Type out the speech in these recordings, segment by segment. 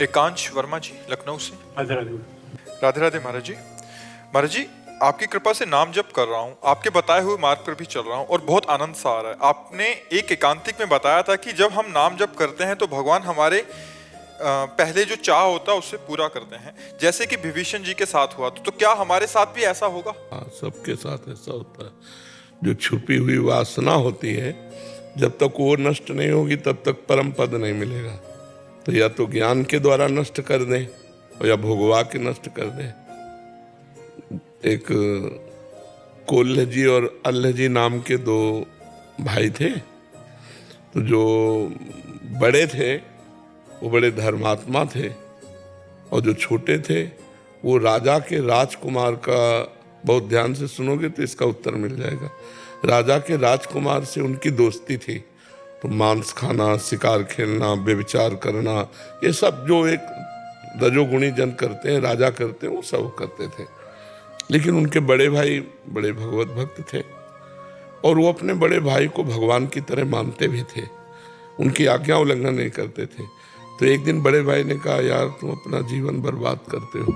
एकांश वर्मा जी लखनऊ से। राधे राधे। राधे राधे महाराज जी। महाराज जी, आपकी कृपा से नाम जप कर रहा हूँ, आपके बताए हुए मार्ग पर भी चल रहा हूँ और बहुत आनंद सा आ रहा है। आपने एक एकांतिक में बताया था कि जब हम नाम जप करते हैं तो भगवान हमारे पहले जो चाह होता है उससे पूरा करते हैं, जैसे कि विभीषण जी के साथ हुआ। तो क्या हमारे साथ भी ऐसा होगा? हाँ, सबके साथ ऐसा होता है। जो छुपी हुई वासना होती है, जब तक वो नष्ट नहीं होगी तब तक परम पद नहीं मिलेगा। तो या तो ज्ञान के द्वारा नष्ट कर दें और या भोगवा के नष्ट कर दें। एक कोल्ह जी और अल्लह जी नाम के दो भाई थे। तो जो बड़े थे वो बड़े धर्मात्मा थे और जो छोटे थे वो राजा के राजकुमार का, बहुत ध्यान से सुनोगे तो इसका उत्तर मिल जाएगा। राजा के राजकुमार से उनकी दोस्ती थी, तो मांस खाना, शिकार खेलना, व्यभिचार करना, ये सब जो एक रजोगुणी जन करते हैं, राजा करते हैं, वो सब करते थे। लेकिन उनके बड़े भाई बड़े भगवत भक्त थे और वो अपने बड़े भाई को भगवान की तरह मानते भी थे, उनकी आज्ञा उल्लंघन नहीं करते थे। तो एक दिन बड़े भाई ने कहा, यार तुम अपना जीवन बर्बाद करते हो,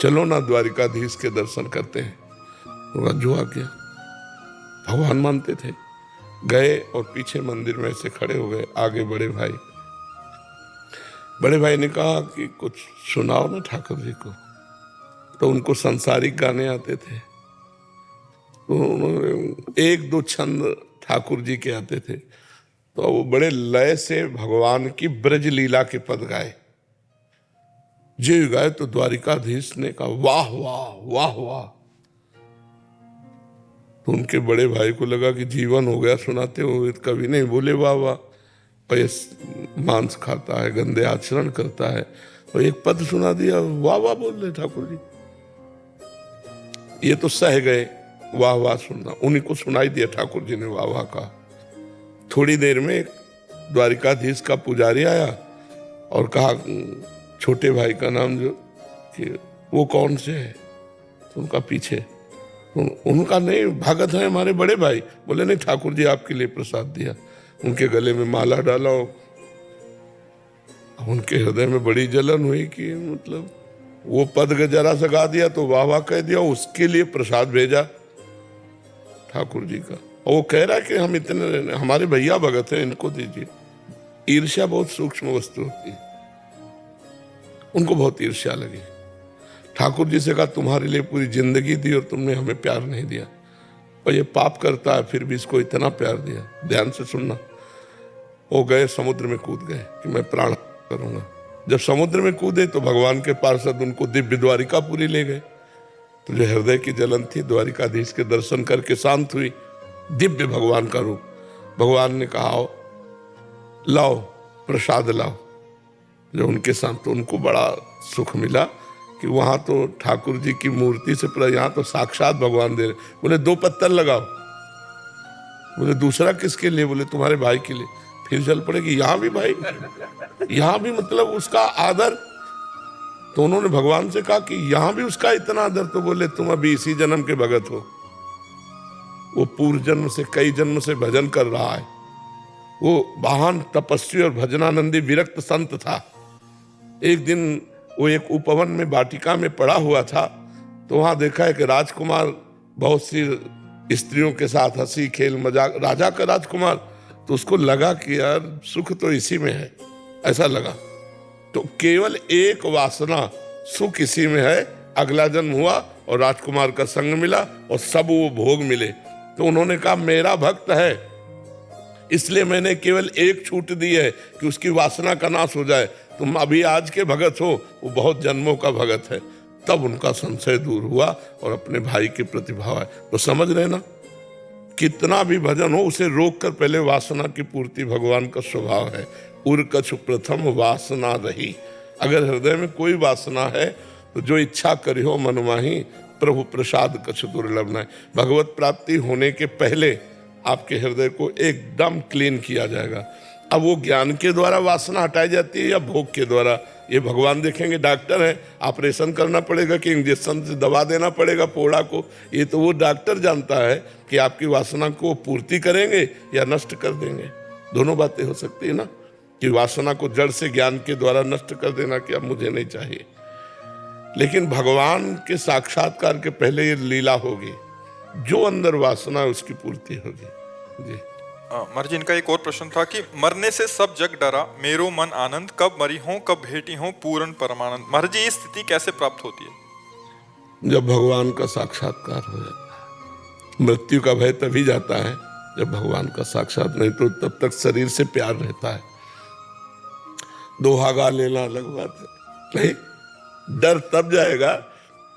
चलो ना द्वारिकाधीश के दर्शन करते हैं। तो जो आ गया, भगवान मानते थे, गए और पीछे मंदिर में से खड़े हो गए। आगे बड़े भाई ने कहा कि कुछ सुनाओ ना ठाकुर जी को। तो उनको सांसारिक गाने आते थे, तो उन्होंने एक दो छंद ठाकुर जी के आते थे, तो वो बड़े लय से भगवान की ब्रज लीला के पद गाए। जी गाए तो द्वारिकाधीश ने कहा, वाह वाह वाह वाह। तो उनके बड़े भाई को लगा कि जीवन हो गया सुनाते हुए, कभी नहीं बोले वाह वाह। मांस खाता है, गंदे आचरण करता है, और एक पद सुना दिया, वाह वाह बोल रहे ठाकुर जी। ये तो सह गए वाह वाह सुनना, उन्हीं को सुनाई दिया ठाकुर जी ने वाह वाह कहा। थोड़ी देर में द्वारिकाधीश का पुजारी आया और कहा, छोटे भाई का नाम जो कि वो कौन से है? तो उनका पीछे, उनका नहीं, भगत है हमारे बड़े भाई। बोले नहीं, ठाकुर जी आपके लिए प्रसाद दिया। उनके गले में माला डाला। उनके हृदय में बड़ी जलन हुई कि मतलब वो पद जरा सा गा दिया तो वाह वाह कह दिया, उसके लिए प्रसाद भेजा ठाकुर जी का। और वो कह रहा कि हम इतने, हमारे भैया भगत हैं, इनको दीजिए। ईर्ष्या बहुत सूक्ष्म वस्तु होती है, उनको बहुत ईर्ष्या लगी। ठाकुर जी से कहा, तुम्हारे लिए पूरी जिंदगी दी और तुमने हमें प्यार नहीं दिया, और ये पाप करता है फिर भी इसको इतना प्यार दिया। ध्यान से सुनना। वो गए समुद्र में कूद गए कि मैं प्राण करूंगा। जब समुद्र में कूदे तो भगवान के पार्षद उनको दिव्य द्वारिकापुरी ले गए। तो जो हृदय की जलन थी द्वारिकाधीश के दर्शन करके शांत हुई। दिव्य भगवान का रूप। भगवान ने कहा, आओ लाओ प्रसाद लाओ। जो उनके साथ, तो उनको बड़ा सुख मिला कि वहां तो ठाकुर जी की मूर्ति से पूरा, यहाँ तो साक्षात भगवान दे रहे। बोले 2 पत्तल लगाओ। बोले दूसरा किसके लिए? बोले तुम्हारे भाई के लिए। फिर चल पड़ेगी, यहाँ भी भाई, यहाँ भी मतलब उसका आदर। तो उन्होंने भगवान से कहा कि यहाँ भी उसका इतना आदर। तो बोले तुम अभी इसी जन्म के भगत हो, वो पूर्व जन्म से, कई जन्म से भजन कर रहा है। वो महान तपस्वी और भजनानंदी विरक्त संत था। एक दिन वो एक उपवन में वाटिका में पड़ा हुआ था, तो वहां देखा है कि राजकुमार बहुत सी स्त्रियों के साथ हंसी खेल मजाक, राजा का राजकुमार। तो उसको लगा कि यार सुख तो इसी में है, ऐसा लगा। तो केवल एक वासना, सुख इसी में है। अगला जन्म हुआ और राजकुमार का संग मिला और सब वो भोग मिले। तो उन्होंने कहा, मेरा भक्त है, इसलिए मैंने केवल एक छूट दी है कि उसकी वासना का नाश हो जाए। तुम अभी आज के भगत हो, वो बहुत जन्मों का भगत है। तब उनका संशय दूर हुआ और अपने भाई के प्रति भाव है। तो समझ रहे ना, कितना भी भजन हो उसे रोक कर पहले वासना की पूर्ति भगवान का स्वभाव है। उर कछु प्रथम वासना रही। अगर हृदय में कोई वासना है तो जो इच्छा करी हो मन माही, प्रभु प्रसाद कछु दुर्लभ नहीं। भगवत प्राप्ति होने के पहले आपके हृदय को एकदम क्लीन किया जाएगा। अब वो ज्ञान के द्वारा वासना हटाई जाती है या भोग के द्वारा, ये भगवान देखेंगे। डॉक्टर है, ऑपरेशन करना पड़ेगा कि इंजेक्शन से दवा देना पड़ेगा फोड़ा को, ये तो वो डॉक्टर जानता है कि आपकी वासना को पूर्ति करेंगे या नष्ट कर देंगे। दोनों बातें हो सकती है ना। कि वासना को जड़ से ज्ञान के द्वारा नष्ट कर देना कि अब मुझे नहीं चाहिए। लेकिन भगवान के साक्षात्कार के पहले ये लीला होगी, जो अंदर वासना है उसकी पूर्ति होगी। जी महाराज जी, इनका एक और प्रश्न था कि मरने से सब जग डरा, मेरो मन आनंद, कब मरी हो कब भेटी हो पूर्ण परमानंद। महाराज जी, ये स्थिति कैसे प्राप्त होती है? जब भगवान का साक्षात्कार हो जाता है। मृत्यु का भय तभी जाता है जब भगवान का साक्षात, नहीं तो तब तक शरीर से प्यार रहता है। दोहागा लेना अलग बात है, नहीं, डर तब जाएगा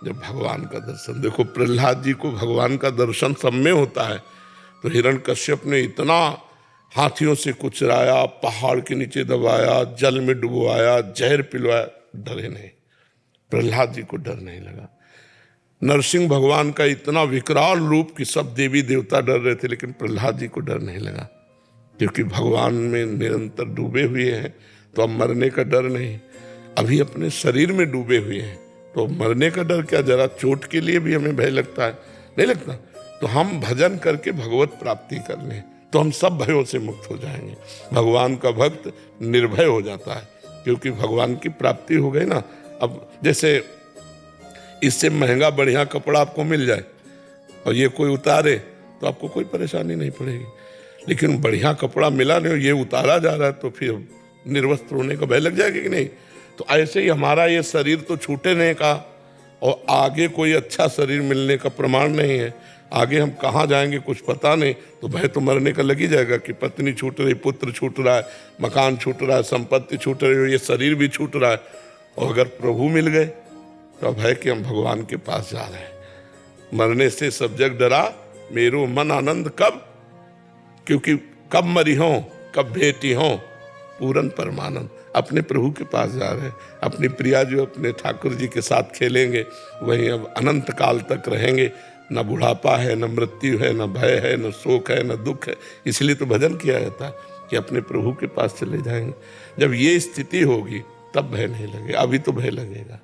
जब भगवान का दर्शन। देखो प्रहलाद जी को भगवान का दर्शन सब में होता है, तो हिरण्यकश्यप ने इतना हाथियों से कुचराया, पहाड़ के नीचे दबाया, जल में डुबवाया, जहर पिलवाया, डरे नहीं। प्रहलाद जी को डर नहीं लगा। नरसिंह भगवान का इतना विकराल रूप कि सब देवी देवता डर रहे थे, लेकिन प्रहलाद जी को डर नहीं लगा, क्योंकि भगवान में निरंतर डूबे हुए हैं। तो अब मरने का डर नहीं, अभी अपने शरीर में डूबे हुए हैं, तो मरने का डर क्या? जरा चोट के लिए भी हमें भय लगता है, नहीं लगता? तो हम भजन करके भगवत प्राप्ति कर लें तो हम सब भयों से मुक्त हो जाएंगे। भगवान का भक्त निर्भय हो जाता है, क्योंकि भगवान की प्राप्ति हो गई ना। अब जैसे इससे महंगा बढ़िया कपड़ा आपको मिल जाए और ये कोई उतारे तो आपको कोई परेशानी नहीं पड़ेगी, लेकिन बढ़िया कपड़ा मिला नहीं, ये उतारा जा रहा है, तो फिर निर्वस्त्र होने का भय लग जाएगा कि नहीं? तो ऐसे ही हमारा ये शरीर तो छूटे नहीं का, और आगे कोई अच्छा शरीर मिलने का प्रमाण नहीं है। आगे हम कहाँ जाएंगे कुछ पता नहीं, तो भय तो मरने का लग ही जाएगा कि पत्नी छूट रही, पुत्र छूट रहा है, मकान छूट रहा है, संपत्ति छूट रही है, ये शरीर भी छूट रहा है। और अगर प्रभु मिल गए तो अब है कि हम भगवान के पास जा रहे हैं। मरने से सब जग डरा, मेरो मन आनंद, कब? क्योंकि कब मरी हो कब भेटी हो पूर्ण परमानंद। अपने प्रभु के पास जा रहे हैं, अपनी प्रिया जो अपने ठाकुर जी के साथ खेलेंगे, वहीं अब अनंत काल तक रहेंगे। न बुढ़ापा है, न मृत्यु है, न भय है, न शोक है, न दुख है। इसलिए तो भजन किया जाता है कि अपने प्रभु के पास चले जाएंगे। जब ये स्थिति होगी तब भय नहीं लगेगा, अभी तो भय लगेगा।